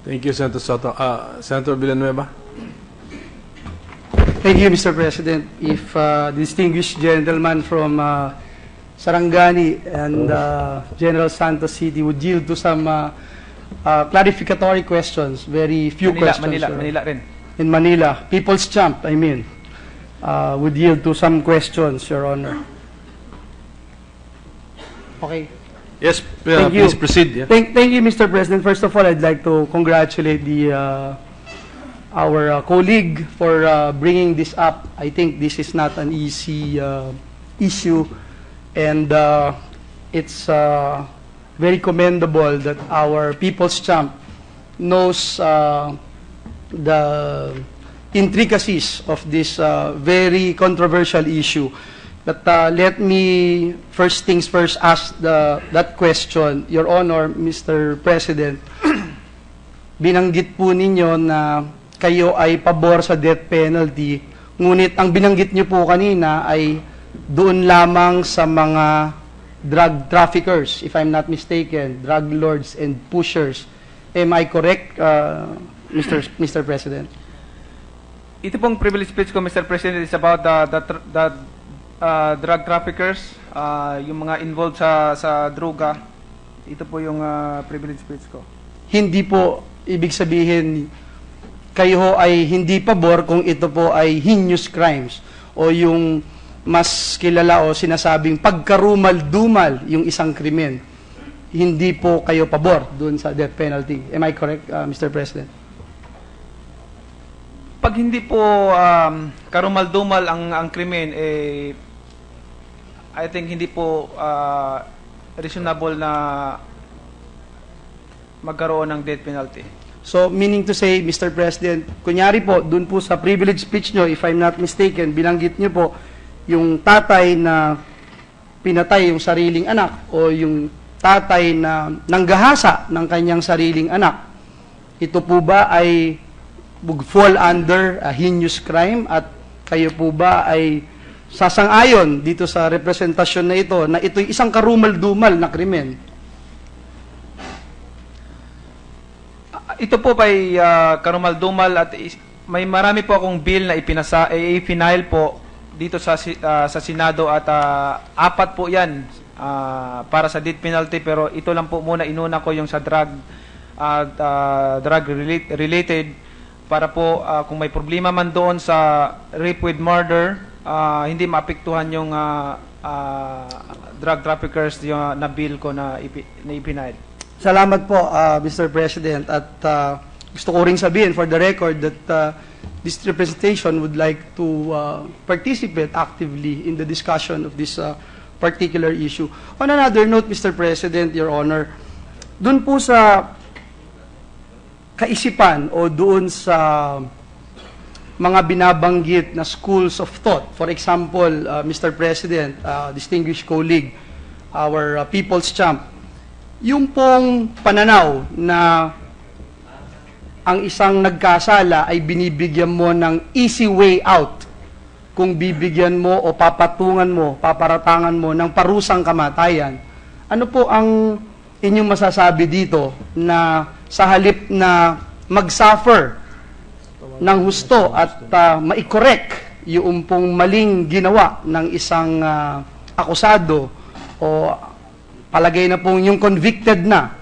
Thank you, Senator Soto. Senator Villanueva. Thank you, Mr. President. If the distinguished gentleman from Sarangani and General Santos City would yield to some clarificatory questions, very few questions. Manila rin. In Manila, People's Champ, I mean, would yield to some questions, Your Honor. Okay. Yes, Thank please you. proceed. Yeah. Thank you, Mr. President. First of all, I'd like to congratulate our colleague for bringing this up. I think this is not an easy issue, and it's very commendable that our People's Champ knows the intricacies of this very controversial issue. But let me, first things first, ask that question. Your Honor, Mr. President, binanggit po ninyo na kayo ay pabor sa death penalty, ngunit ang binanggit niyo po kanina ay doon lamang sa mga drug traffickers, if I'm not mistaken, drug lords and pushers. Am I correct, Mr. President? Ito pong privilege speech ko, Mr. President, is about the drug traffickers, yung mga involved sa droga. Ito po yung privilege speech ko. Hindi po ibig sabihin kayo ay hindi pabor kung ito po ay heinous crimes o yung mas kilala o sinasabing pagkarumal-dumal yung isang krimen. Hindi po kayo pabor doon sa death penalty. Am I correct, Mr. President? Pag hindi po karumal-dumal ang krimen, I think hindi po reasonable na magkaroon ng death penalty. So, meaning to say, Mr. President, kunyari po, dun po sa privilege speech nyo, if I'm not mistaken, binanggit nyo po yung tatay na pinatay yung sariling anak o yung tatay na nanggahasa ng kanyang sariling anak. Ito po ba ay fall under a heinous crime at kayo po ba ay sasang-ayon dito sa representasyon na ito'y isang karumal-dumal na krimen? Ito po ay karumal-dumal at may marami po akong bill na ipinail po dito sa Senado at apat po yan para sa death penalty, pero ito lang po muna inuna ko yung sa drug related para po kung may problema man doon sa rape with murder, hindi maapektuhan yung drug traffickers yung na bill ko na ipinail. Salamat po, Mr. President. At gusto ko rin sabihin for the record that this representation would like to participate actively in the discussion of this particular issue. On another note, Mr. President, Your Honor, dun po sa kaisipan o doon sa mga binabanggit na schools of thought, for example, Mr. President, distinguished colleague, our People's Champ, yung pong pananaw na ang isang nagkasala ay binibigyan mo ng easy way out kung bibigyan mo o papatungan mo, paparatangan mo ng parusang kamatayan. Ano po ang inyong masasabi dito na sa halip na mag-suffer ng husto at ma-correct yung pong maling ginawa ng isang akusado o palagay na pong yung convicted na,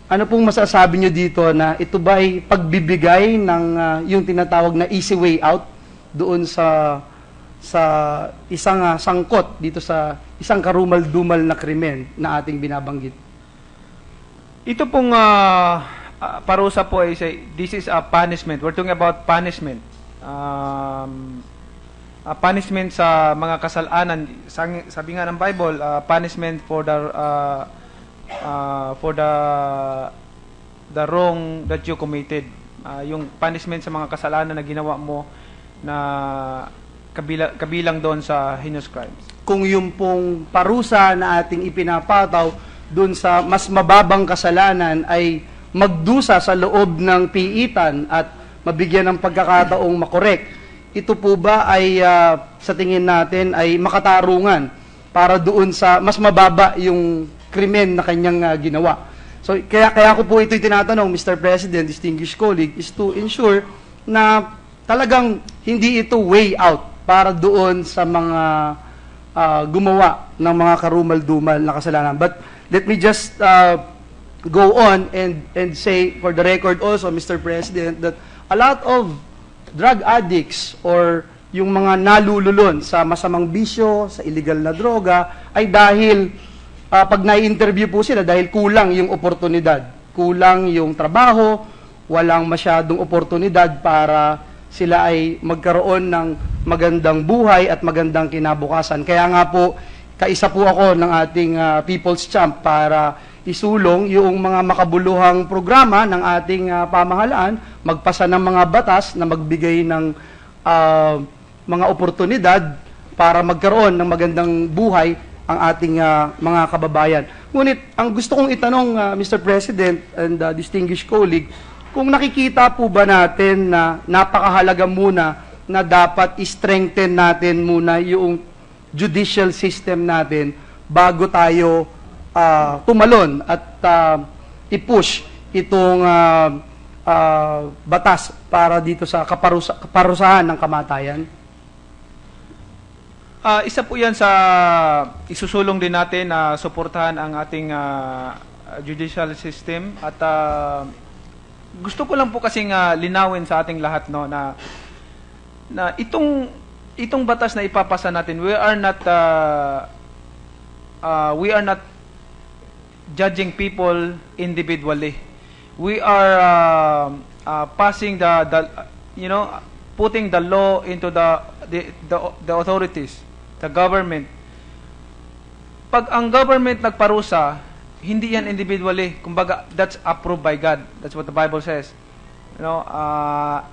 ano pong masasabi nyo dito na ito ba ay pagbibigay ng yung tinatawag na easy way out doon sa isang sangkot dito sa isang karumal-dumal na krimen na ating binabanggit? Ito pong parusa po ay this is a punishment. We're talking about punishment. Punishment sa mga kasalanan. Sabi nga ng Bible, punishment for the wrong that you committed. Yung punishment sa mga kasalanan na ginawa mo na kabilang doon sa heinous crimes. Kung yung pong parusa na ating ipinapataw doon sa mas mababang kasalanan ay magdusa sa loob ng piitan at mabigyan ng pagkakataong makorek, ito po ba ay sa tingin natin ay makatarungan para doon sa mas mababa yung krimen na kanyang ginawa? So, kaya ko po ito'y tinatanong, Mr. President, distinguished colleague, is to ensure na talagang hindi ito way out para doon sa mga gumawa ng mga karumal-dumal na kasalanan. But let me just go on and say for the record also, Mr. President, that a lot of drug addicts or yung mga nalululon sa masamang bisyo, sa illegal na droga, ay dahil pag nai-interview po sila, dahil kulang yung oportunidad, kulang yung trabaho, walang masyadong oportunidad para sila ay magkaroon ng magandang buhay at magandang kinabukasan. Kaya nga po, kaisa po ako ng ating People's Champ para isulong yung mga makabuluhang programa ng ating pamahalaan, magpasa ng mga batas na magbigay ng mga oportunidad para magkaroon ng magandang buhay ang ating mga kababayan. Ngunit, ang gusto kong itanong, Mr. President and distinguished colleague, kung nakikita po ba natin na napakahalaga muna na dapat i-strengthen natin muna yung judicial system natin bago tayo tumalon at i-push itong batas para dito sa kaparusahan ng kamatayan? Isa po yan sa isusulong din natin na suportahan ang ating judicial system at gusto ko lang po kasing linawin sa ating lahat no na itong batas na ipapasa natin, we are not judging people individually. We are passing putting the law into the authorities, the government. Pag ang government nagparusa, hindi yan individually. Kumbaga, that's approved by God. That's what the Bible says.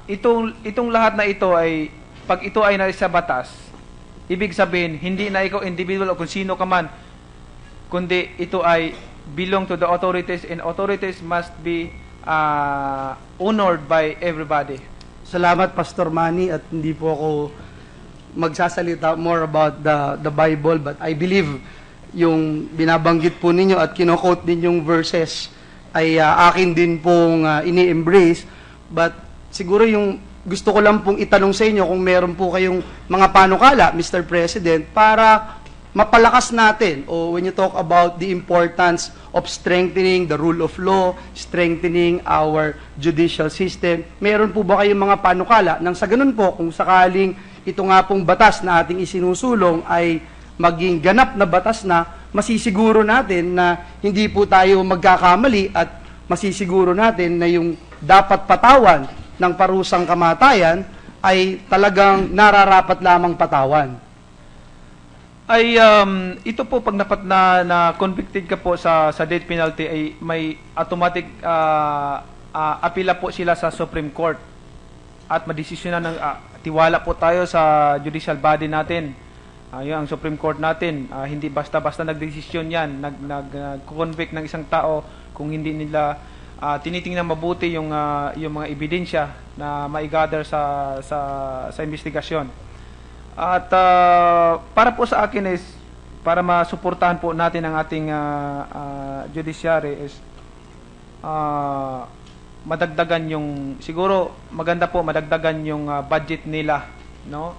Itong lahat na ito ay, pag ito ay nasa batas, ibig sabihin, hindi na ikaw individual o kung sino ka man, kundi ito ay belong to the authorities and authorities must be honored by everybody. Salamat, Pastor Manny, at hindi po ako magsasalita more about the Bible, but I believe yung binabanggit po ninyo at kino-quote ninyong verses ay akin din pong ini-embrace. But siguro yung gusto ko lang pong itanong sa inyo kung meron po kayong mga panukala, Mr. President, para mapalakas natin, o when you talk about the importance of strengthening the rule of law, strengthening our judicial system, meron po ba kayong mga panukala nang sa ganun po, kung sakaling ito nga pong batas na ating isinusulong ay maging ganap na batas na, masisiguro natin na hindi po tayo magkakamali at masisiguro natin na yung dapat patawan ng parusang kamatayan ay talagang nararapat lamang patawan. Ito po pag na convicted ka po sa death penalty ay may automatic apila po sila sa Supreme Court at madesisyonan ng tiwala po tayo sa judicial body natin. Yung ang Supreme Court natin, hindi basta-basta nagdesisyon yan, nag-convict ng isang tao kung hindi nila tinitingnan mabuti yung mga ebidensya na maigather sa investigasyon. At para po sa akin is, para masuportahan po natin ang ating judiciary is madagdagan yung, siguro maganda po madagdagan yung budget nila, no?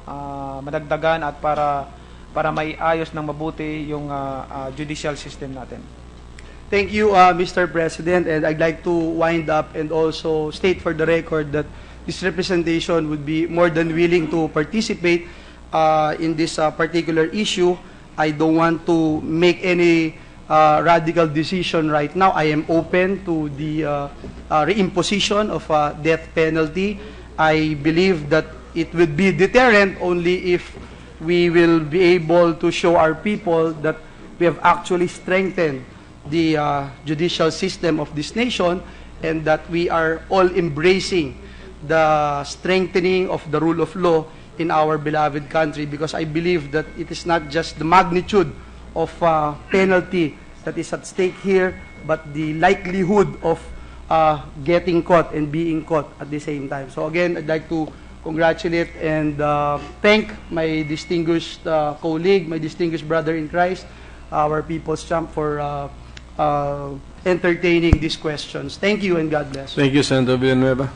Madagdagan at para maiayos ng mabuti yung judicial system natin. Thank you, Mr. President, and I'd like to wind up and also state for the record that this representation would be more than willing to participate in this particular issue. I don't want to make any radical decision right now. I am open to the reimposition of death penalty. I believe that it would be deterrent only if we will be able to show our people that we have actually strengthened the judicial system of this nation and that we are all embracing the strengthening of the rule of law in our beloved country, because I believe that it is not just the magnitude of penalty that is at stake here, but the likelihood of getting caught and being caught at the same time. So again, I'd like to congratulate and thank my distinguished colleague, my distinguished brother in Christ, our People's Champ, for entertaining these questions. Thank you and God bless. Thank you, Senator Villanueva.